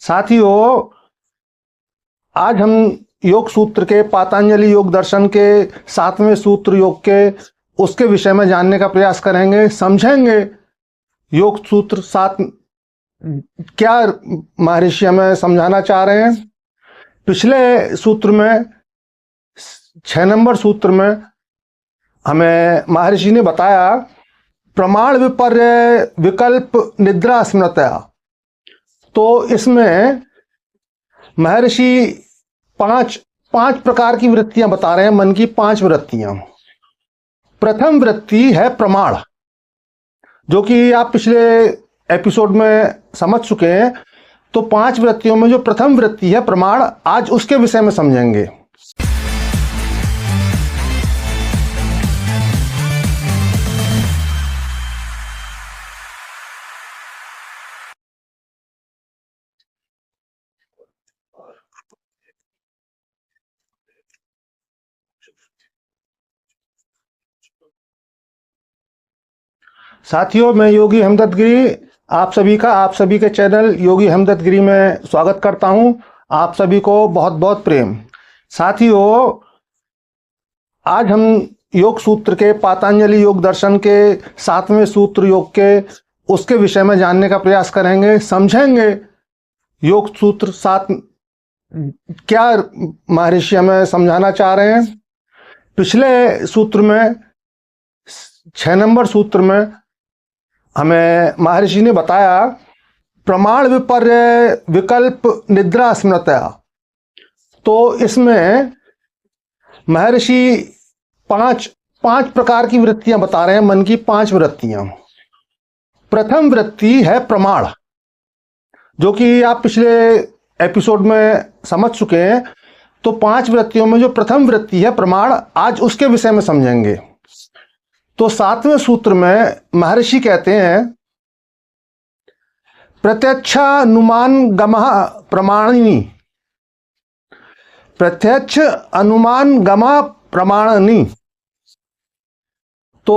साथियों, आज हम योग सूत्र के पातंजलि योग दर्शन के 7वें सूत्र योग के उसके विषय में जानने का प्रयास करेंगे, समझेंगे योग सूत्र 7 क्या महर्षि हमें समझाना चाह रहे हैं। पिछले सूत्र में 6 नंबर सूत्र में हमें महर्षि ने बताया प्रमाण विपर्य विकल्प निद्रा स्मृतया। तो इसमें महर्षि पांच प्रकार की वृत्तियां बता रहे हैं, मन की 5 वृत्तियां। प्रथम वृत्ति है प्रमाण, जो कि आप पिछले एपिसोड में समझ चुके हैं। तो 5 वृत्तियों में जो प्रथम वृत्ति है प्रमाण, आज उसके विषय में समझेंगे। साथियों, मैं योगी हेमदत्त गिरी आप सभी के चैनल योगी हेमदत्त गिरी में स्वागत करता हूं। आप सभी को बहुत बहुत प्रेम। साथियों, आज हम योग सूत्र के पातंजलि योग दर्शन के 7वें सूत्र योग के उसके विषय में जानने का प्रयास करेंगे, समझेंगे योग सूत्र 7 क्या महर्षि हमें समझाना चाह रहे हैं। पिछले सूत्र में 6 नंबर सूत्र में हमें महर्षि ने बताया प्रमाण विपर्य विकल्प निद्रा स्मृतया। तो इसमें महर्षि पांच प्रकार की वृत्तियां बता रहे हैं, मन की 5 वृत्तियां। प्रथम वृत्ति है प्रमाण, जो कि आप पिछले एपिसोड में समझ चुके हैं। तो 5 वृत्तियों में जो प्रथम वृत्ति है प्रमाण, आज उसके विषय में समझेंगे। तो 7वें सूत्र में महर्षि कहते हैं प्रत्यक्षानुमान गमः प्रमाणिनी। प्रत्यक्ष अनुमान गमः प्रमाणिनी। तो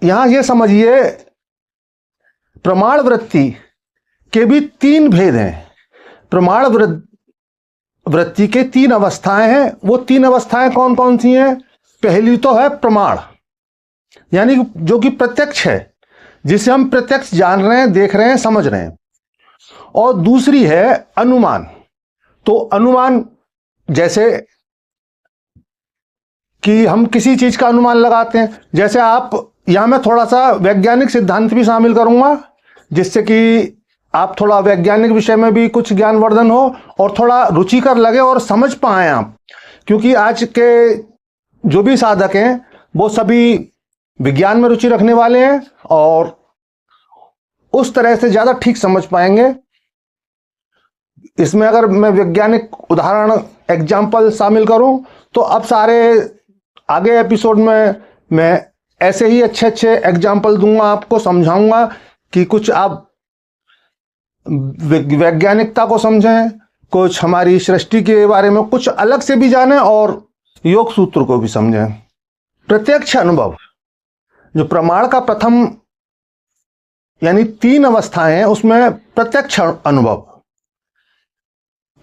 यहां ये समझिए प्रमाण वृत्ति के भी 3 भेद हैं। प्रमाण वृत्ति के 3 अवस्थाएं हैं। वो 3 अवस्थाएं कौन कौन सी हैं? पहली तो है प्रमाण, यानी जो कि प्रत्यक्ष है, जिसे हम प्रत्यक्ष जान रहे हैं, देख रहे हैं, समझ रहे हैं। और दूसरी है अनुमान। तो अनुमान जैसे कि हम किसी चीज का अनुमान लगाते हैं। जैसे आप यहां मैं थोड़ा सा वैज्ञानिक सिद्धांत भी शामिल करूंगा, जिससे कि आप थोड़ा वैज्ञानिक विषय में भी कुछ ज्ञानवर्धन हो और थोड़ा रुचिकर लगे और समझ पाए आप। क्योंकि आज के जो भी साधक हैं वो सभी विज्ञान में रुचि रखने वाले हैं और उस तरह से ज्यादा ठीक समझ पाएंगे। इसमें अगर मैं वैज्ञानिक उदाहरण एग्जाम्पल शामिल करूं तो अब सारे आगे एपिसोड में मैं ऐसे ही अच्छे एग्जाम्पल दूंगा, आपको समझाऊंगा कि कुछ आप वैज्ञानिकता को समझें, कुछ हमारी सृष्टि के बारे में कुछ अलग से भी जानें और योग सूत्र को भी समझें। प्रत्यक्ष अनुभव, जो प्रमाण का प्रथम यानी 3 अवस्थाएं हैं, उसमें प्रत्यक्ष अनुभव,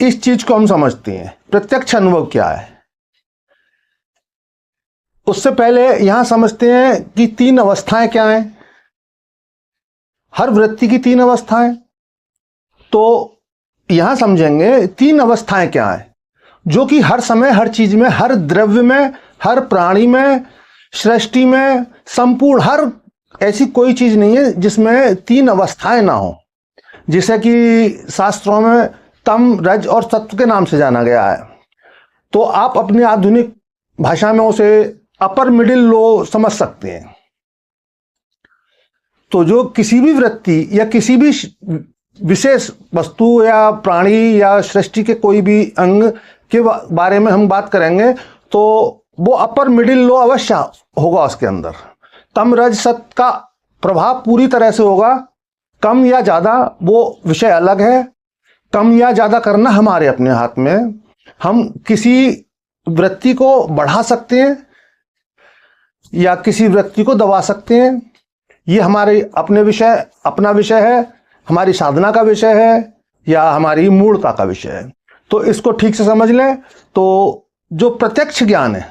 इस चीज को हम समझते हैं। प्रत्यक्ष अनुभव क्या है? उससे पहले यहां समझते हैं कि 3 अवस्थाएं क्या हैं। हर वृत्ति की 3 अवस्थाएं। तो यहां समझेंगे 3 अवस्थाएं क्या हैं, जो कि हर समय, हर चीज में, हर द्रव्य में, हर प्राणी में, सृष्टि में, संपूर्ण हर ऐसी कोई चीज नहीं है जिसमें 3 अवस्थाएं ना हो, जिसे कि शास्त्रों में तम, रज और सत्व के नाम से जाना गया है। तो आप अपनी आधुनिक भाषा में उसे अपर, मिडिल, लो समझ सकते हैं। तो जो किसी भी वृत्ति या किसी भी विशेष वस्तु या प्राणी या सृष्टि के कोई भी अंग के बारे में हम बात करेंगे तो वो अपर, मिडिल, लो अवश्य होगा उसके अंदर। तम, रज, सत का प्रभाव पूरी तरह से होगा। कम या ज्यादा वो विषय अलग है। कम या ज्यादा करना हमारे अपने हाथ में। हम किसी वृत्ति को बढ़ा सकते हैं या किसी वृत्ति को दबा सकते हैं। ये हमारे अपना विषय है, हमारी साधना का विषय है, या हमारी मूर्खता का विषय है। तो इसको ठीक से समझ लें। तो जो प्रत्यक्ष ज्ञान है,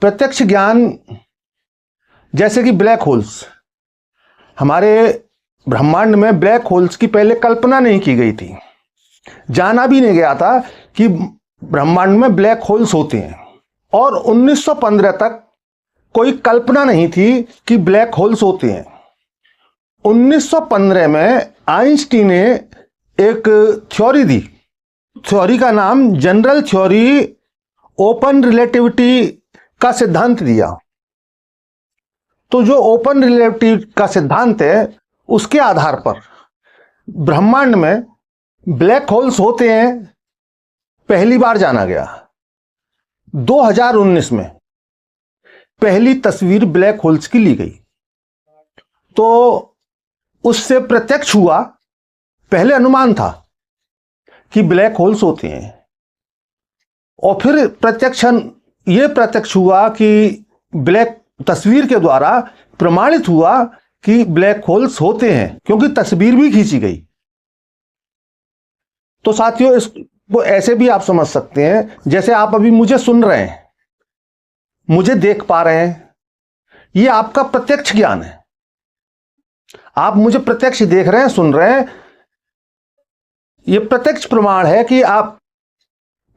प्रत्यक्ष ज्ञान जैसे कि ब्लैक होल्स, हमारे ब्रह्मांड में ब्लैक होल्स की पहले कल्पना नहीं की गई थी, जाना भी नहीं गया था कि ब्रह्मांड में ब्लैक होल्स होते हैं। और 1915 तक कोई कल्पना नहीं थी कि ब्लैक होल्स होते हैं। 1915 में आइंस्टीन ने एक थ्योरी दी, थ्योरी का नाम जनरल थ्योरी ओपन रिलेटिविटी का सिद्धांत दिया। तो जो ओपन रिलेटिविटी का सिद्धांत है, उसके आधार पर ब्रह्मांड में ब्लैक होल्स होते हैं पहली बार जाना गया। 2019 में पहली तस्वीर ब्लैक होल्स की ली गई। तो उससे प्रत्यक्ष हुआ, पहले अनुमान था कि ब्लैक होल्स होते हैं, और फिर ये प्रत्यक्ष हुआ कि ब्लैक तस्वीर के द्वारा प्रमाणित हुआ कि ब्लैक होल्स होते हैं, क्योंकि तस्वीर भी खींची गई। तो साथियों, इसको ऐसे भी आप समझ सकते हैं, जैसे आप अभी मुझे सुन रहे हैं, मुझे देख पा रहे हैं, ये आपका प्रत्यक्ष ज्ञान है। आप मुझे प्रत्यक्ष देख रहे हैं, सुन रहे हैं, ये प्रत्यक्ष प्रमाण है कि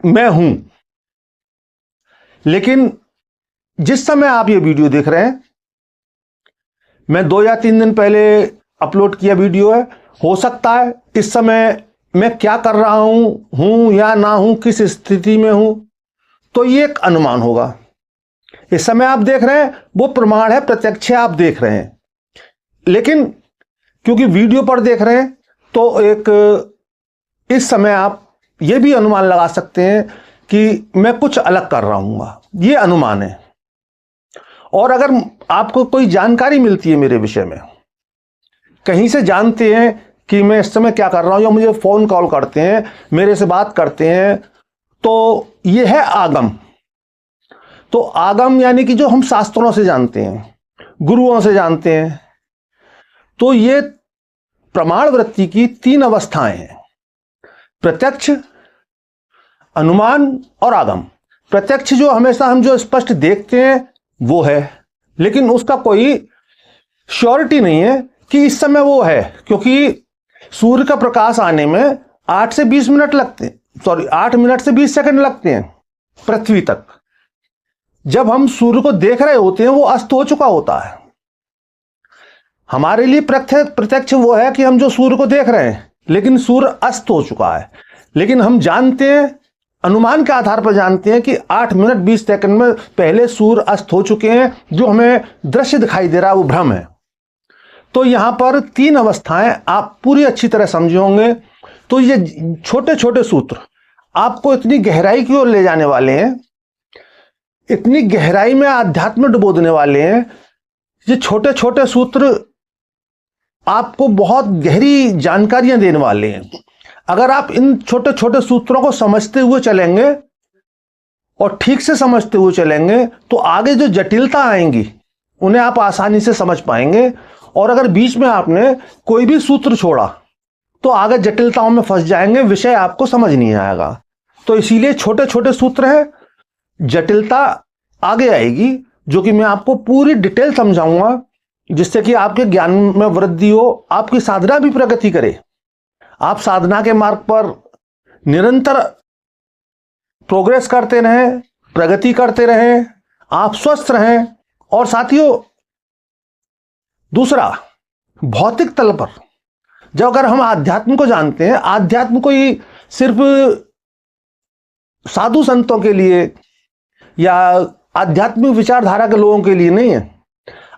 मैं हूं। लेकिन जिस समय आप ये वीडियो देख रहे हैं, मैं 2 या 3 दिन पहले अपलोड किया वीडियो है, हो सकता है इस समय मैं क्या कर रहा हूं या ना हूं, किस स्थिति में हूं, तो ये एक अनुमान होगा। इस समय आप देख रहे हैं, वो प्रमाण है, प्रत्यक्ष है, आप देख रहे हैं। लेकिन क्योंकि वीडियो पर देख रहे हैं, तो इस समय आप ये भी अनुमान लगा सकते हैं कि मैं कुछ अलग कर रहा हूं, ये अनुमान है। और अगर आपको कोई जानकारी मिलती है मेरे विषय में, कहीं से जानते हैं कि मैं इस समय क्या कर रहा हूं, या मुझे फोन कॉल करते हैं, मेरे से बात करते हैं, तो ये है आगम। तो आगम यानी कि जो हम शास्त्रों से जानते हैं, गुरुओं से जानते हैं। तो ये प्रमाण वृत्ति की 3 अवस्थाएं हैं: प्रत्यक्ष, अनुमान और आगम। प्रत्यक्ष जो हमेशा हम जो स्पष्ट देखते हैं वो है, लेकिन उसका कोई श्योरिटी नहीं है कि इस समय वो है, क्योंकि सूर्य का प्रकाश आने में 8 से 20 मिनट लगते हैं, 8 मिनट से 20 सेकंड लगते हैं पृथ्वी तक। जब हम सूर्य को देख रहे होते हैं, वो अस्त हो चुका होता है। हमारे लिए प्रत्यक्ष वो है कि हम जो सूर्य को देख रहे हैं, लेकिन सूर्य अस्त हो चुका है। लेकिन हम जानते हैं, अनुमान के आधार पर जानते हैं कि 8 मिनट 20 सेकंड में पहले सूर्य अस्त हो चुके हैं। जो हमें दृश्य दिखाई दे रहा है वो भ्रम है। तो यहां पर 3 अवस्थाएं आप पूरी अच्छी तरह समझे होंगे। तो ये छोटे छोटे सूत्र आपको इतनी गहराई की ओर ले जाने वाले हैं, इतनी गहराई में आध्यात्म में डुबो देने वाले हैं। ये छोटे छोटे सूत्र आपको बहुत गहरी जानकारियां देने वाले हैं। अगर आप इन छोटे छोटे सूत्रों को समझते हुए चलेंगे और ठीक से समझते हुए चलेंगे, तो आगे जो जटिलता आएंगी उन्हें आप आसानी से समझ पाएंगे। और अगर बीच में आपने कोई भी सूत्र छोड़ा, तो आगे जटिलताओं में फंस जाएंगे, विषय आपको समझ नहीं आएगा। तो इसीलिए छोटे छोटे सूत्र हैं, जटिलता आगे आएगी, जो कि मैं आपको पूरी डिटेल समझाऊंगा, जिससे कि आपके ज्ञान में वृद्धि हो, आपकी साधना भी प्रगति करे, आप साधना के मार्ग पर निरंतर प्रोग्रेस करते रहें, प्रगति करते रहें, आप स्वस्थ रहें। और साथियों, दूसरा, भौतिक तल पर जब अगर हम आध्यात्म को जानते हैं, आध्यात्म को ही सिर्फ साधु संतों के लिए या आध्यात्मिक विचारधारा के लोगों के लिए नहीं है,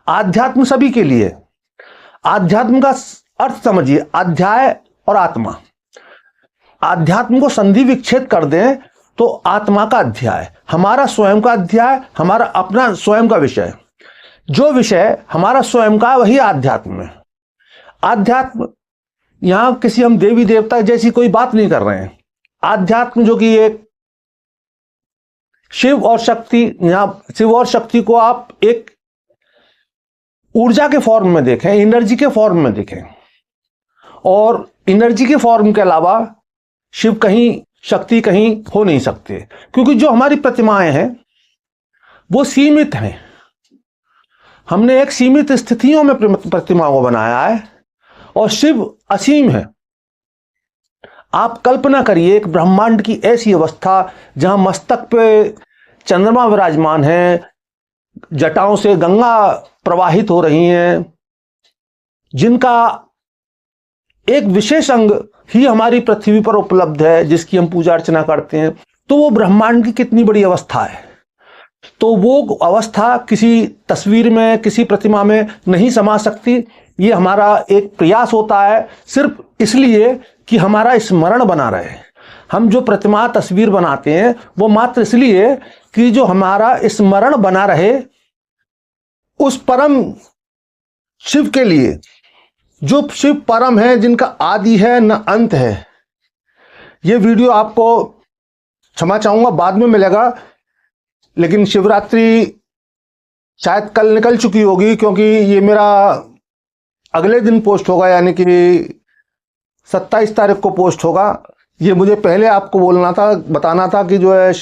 आध्यात्म सभी के लिए। आध्यात्म का अर्थ समझिए, अध्याय और आत्मा। आध्यात्म को संधि विच्छेद कर दें तो आत्मा का अध्याय, हमारा स्वयं का अध्याय, हमारा अपना स्वयं का विषय। जो विषय हमारा स्वयं का, वही आध्यात्म है। आध्यात्म यहां किसी हम देवी देवता जैसी कोई बात नहीं कर रहे हैं। आध्यात्म जो कि एक शिव और शक्ति, यहां शिव और शक्ति को आप एक ऊर्जा के फॉर्म में देखें, एनर्जी के फॉर्म में देखें। और एनर्जी के फॉर्म के अलावा शिव कहीं, शक्ति कहीं हो नहीं सकते, क्योंकि जो हमारी प्रतिमाएं हैं वो सीमित हैं। हमने एक सीमित स्थितियों में प्रतिमा को बनाया है और शिव असीम है। आप कल्पना करिए एक ब्रह्मांड की ऐसी अवस्था जहां मस्तक पे चंद्रमा विराजमान है, जटाओं से गंगा प्रवाहित हो रही हैं, जिनका एक विशेष अंग ही हमारी पृथ्वी पर उपलब्ध है, जिसकी हम पूजा अर्चना करते हैं। तो वो ब्रह्मांड की कितनी बड़ी अवस्था है। तो वो अवस्था किसी तस्वीर में, किसी प्रतिमा में नहीं समा सकती। ये हमारा एक प्रयास होता है सिर्फ इसलिए कि हमारा स्मरण बना रहे। हम जो प्रतिमा तस्वीर बनाते हैं वो मात्र इसलिए कि जो हमारा स्मरण बना रहे उस परम शिव के लिए, जो शिव परम है, जिनका आदि है न अंत है। ये वीडियो आपको, क्षमा चाहूंगा, बाद में मिलेगा, लेकिन शिवरात्रि शायद कल निकल चुकी होगी, क्योंकि ये मेरा अगले दिन पोस्ट होगा, यानी कि 27 तारीख को पोस्ट होगा। ये मुझे पहले आपको बोलना था, बताना था कि जो है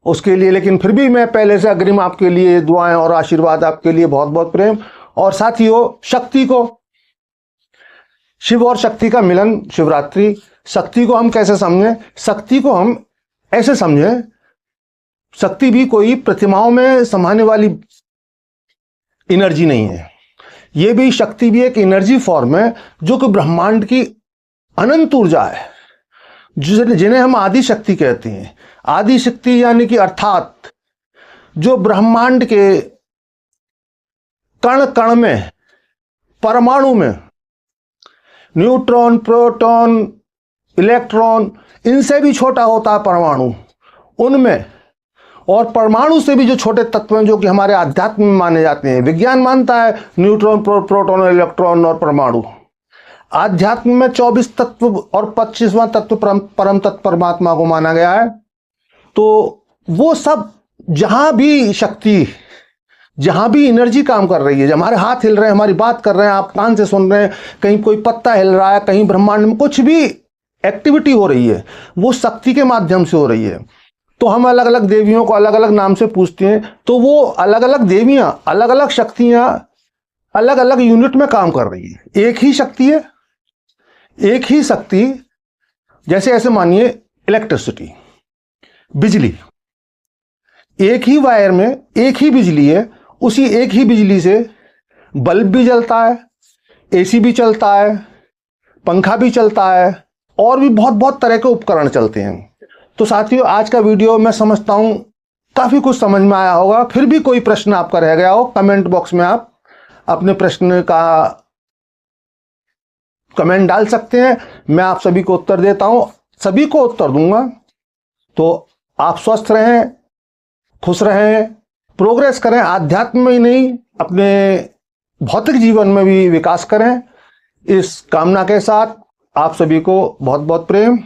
उसके लिए, लेकिन फिर भी मैं पहले से अग्रिम आपके लिए दुआएं और आशीर्वाद, आपके लिए बहुत बहुत प्रेम। और साथियों, शक्ति को, शिव और शक्ति का मिलन शिवरात्रि। शक्ति को हम कैसे समझें? शक्ति को हम ऐसे समझें, शक्ति भी कोई प्रतिमाओं में समाने वाली एनर्जी नहीं है। ये भी, शक्ति भी एक एनर्जी फॉर्म है जो कि ब्रह्मांड की अनंत ऊर्जा है, जिन्हें हम आदि शक्ति कहते हैं। आदि शक्ति यानी कि अर्थात जो ब्रह्मांड के कण कण में, परमाणु में, न्यूट्रॉन, प्रोटॉन, इलेक्ट्रॉन, इनसे भी छोटा होता है परमाणु, उनमें, और परमाणु से भी जो छोटे तत्व हैं जो कि हमारे आध्यात्म में माने जाते हैं। विज्ञान मानता है न्यूट्रॉन, प्रोटॉन, इलेक्ट्रॉन और परमाणु। आध्यात्म में 24 तत्व और 25वां तत्व परम तत्व परमात्मा को माना गया है। तो वो सब, जहां भी शक्ति, जहां भी एनर्जी काम कर रही है, जब हमारे हाथ हिल रहे हैं, हमारी बात कर रहे हैं, आप कान से सुन रहे हैं, कहीं कोई पत्ता हिल रहा है, कहीं ब्रह्मांड में कुछ भी एक्टिविटी हो रही है, वो शक्ति के माध्यम से हो रही है। तो हम अलग अलग देवियों को अलग अलग नाम से पूछते हैं, तो वो अलग अलग देवियां, अलग अलग शक्तियां अलग अलग यूनिट में काम कर रही है। एक ही शक्ति है, एक ही शक्ति, जैसे ऐसे मानिए इलेक्ट्रिसिटी, बिजली, एक ही वायर में एक ही बिजली है, उसी एक ही बिजली से बल्ब भी जलता है, एसी भी चलता है, पंखा भी चलता है, और भी बहुत बहुत तरह के उपकरण चलते हैं। तो साथियों, आज का वीडियो मैं समझता हूं काफी कुछ समझ में आया होगा। फिर भी कोई प्रश्न आपका रह गया हो, कमेंट बॉक्स में आप अपने प्रश्न का कमेंट डाल सकते हैं। मैं आप सभी को उत्तर देता हूं, सभी को उत्तर दूंगा। तो आप स्वस्थ रहें, खुश रहें, प्रोग्रेस करें, आध्यात्म में ही नहीं, अपने भौतिक जीवन में भी विकास करें। इस कामना के साथ आप सभी को बहुत बहुत प्रेम।